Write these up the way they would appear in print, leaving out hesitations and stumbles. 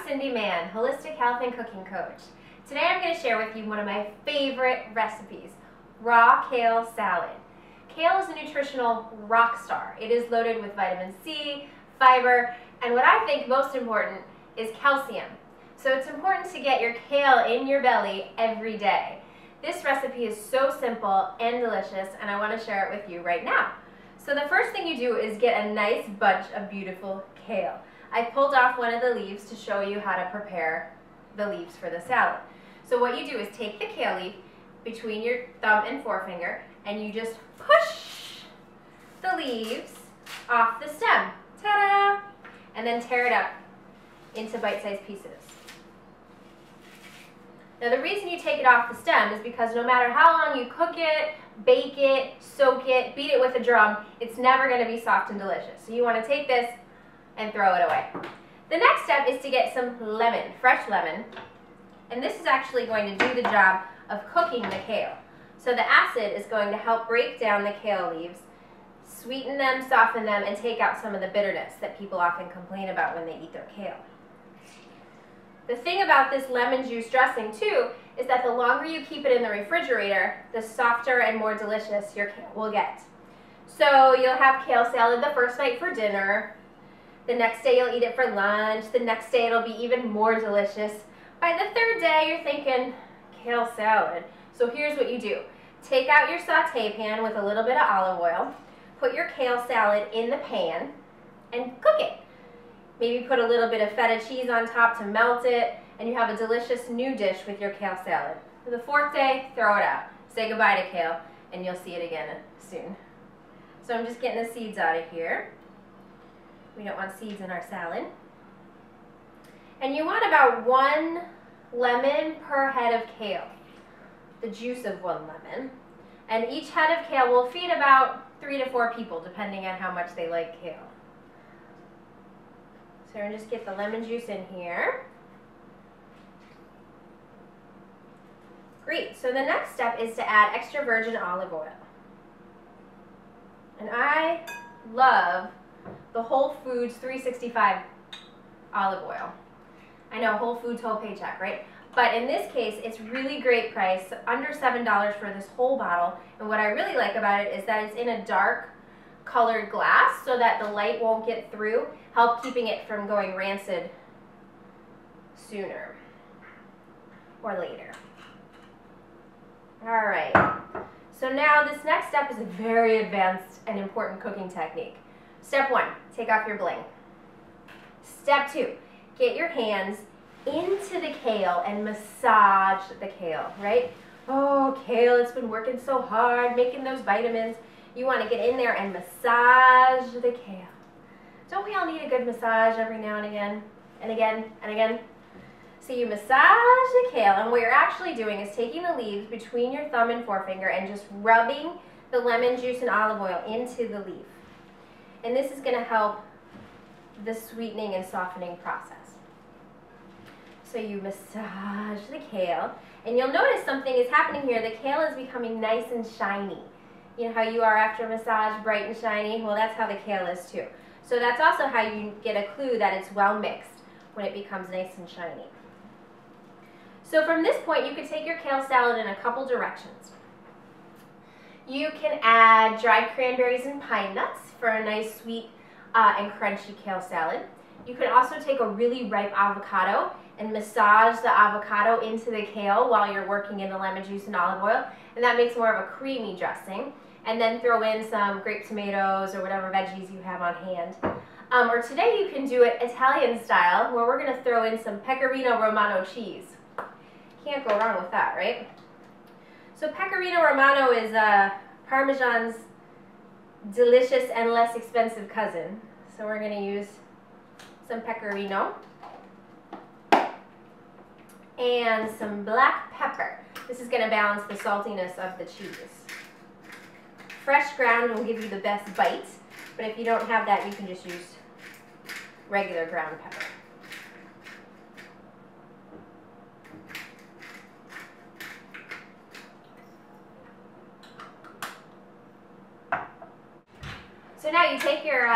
Cindy Mann, Holistic Health and Cooking Coach. Today I'm going to share with you one of my favorite recipes, raw kale salad. Kale is a nutritional rock star. It is loaded with vitamin C, fiber, and what I think most important is calcium. So it's important to get your kale in your belly every day. This recipe is so simple and delicious, and I want to share it with you right now. So the first thing you do is get a nice bunch of beautiful kale. I pulled off one of the leaves to show you how to prepare the leaves for the salad. So what you do is take the kale leaf between your thumb and forefinger, and you just push the leaves off the stem. Ta-da! And then tear it up into bite-sized pieces. Now the reason you take it off the stem is because no matter how long you cook it, bake it, soak it, beat it with a drum, it's never going to be soft and delicious. So you want to take this and throw it away. The next step is to get some lemon, fresh lemon, and this is actually going to do the job of cooking the kale. So the acid is going to help break down the kale leaves, sweeten them, soften them, and take out some of the bitterness that people often complain about when they eat their kale. The thing about this lemon juice dressing too is that the longer you keep it in the refrigerator, the softer and more delicious your kale will get. So you'll have kale salad the first night for dinner, the next day you'll eat it for lunch, the next day it'll be even more delicious. By the third day you're thinking, kale salad. So here's what you do. Take out your saute pan with a little bit of olive oil, put your kale salad in the pan, and cook it. Maybe put a little bit of feta cheese on top to melt it, and you have a delicious new dish with your kale salad. For the fourth day, throw it out. Say goodbye to kale, and you'll see it again soon. So I'm just getting the seeds out of here. We don't want seeds in our salad. And you want about 1 lemon per head of kale, the juice of 1 lemon. And each head of kale will feed about 3 to 4 people, depending on how much they like kale. So we're going to just get the lemon juice in here. Great, so the next step is to add extra virgin olive oil. And I love the Whole Foods 365 olive oil. I know, Whole Foods, whole paycheck, right? But in this case, it's really great price, under $7 for this whole bottle. And what I really like about it is that it's in a dark colored glass so that the light won't get through, help keeping it from going rancid sooner or later. All right, so now this next step is a very advanced and important cooking technique. Step 1, take off your bling. Step 2, get your hands into the kale and massage the kale, right? Oh, kale, it's been working so hard, making those vitamins. You want to get in there and massage the kale. Don't we all need a good massage every now and again, and again, and again? So you massage the kale, and what you're actually doing is taking the leaves between your thumb and forefinger and just rubbing the lemon juice and olive oil into the leaf. And this is going to help the sweetening and softening process. So you massage the kale, and you'll notice something is happening here. The kale is becoming nice and shiny. You know how you are after a massage, bright and shiny? Well, that's how the kale is too. So that's also how you get a clue that it's well mixed when it becomes nice and shiny. So from this point, you can take your kale salad in a couple directions. You can add dried cranberries and pine nuts for a nice sweet and crunchy kale salad. You can also take a really ripe avocado and massage the avocado into the kale while you're working in the lemon juice and olive oil, and that makes more of a creamy dressing. And then throw in some grape tomatoes or whatever veggies you have on hand. Or today you can do it Italian style, where we're going to throw in some pecorino romano cheese. Can't go wrong with that, right? So pecorino romano is Parmesan's delicious and less expensive cousin. So we're going to use some pecorino and some black pepper. This is going to balance the saltiness of the cheese. Fresh ground will give you the best bite, but if you don't have that, you can just use regular ground pepper. So now you take your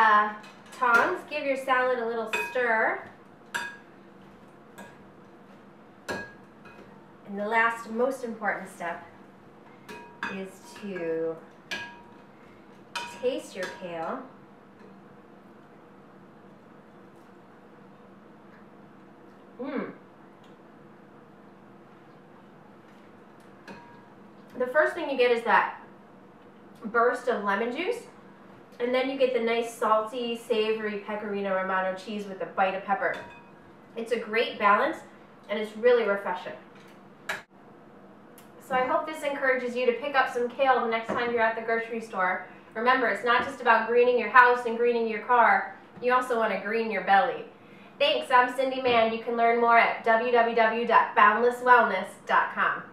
tongs, give your salad a little stir, And the last, most important step is to taste your kale. The first thing you get is that burst of lemon juice, and then you get the nice salty, savory Pecorino Romano cheese with a bite of pepper. It's a great balance, and it's really refreshing. So I hope this encourages you to pick up some kale the next time you're at the grocery store. Remember, it's not just about greening your house and greening your car. You also want to green your belly. Thanks, I'm Cindy Mann. You can learn more at www.boundlesswellness.com.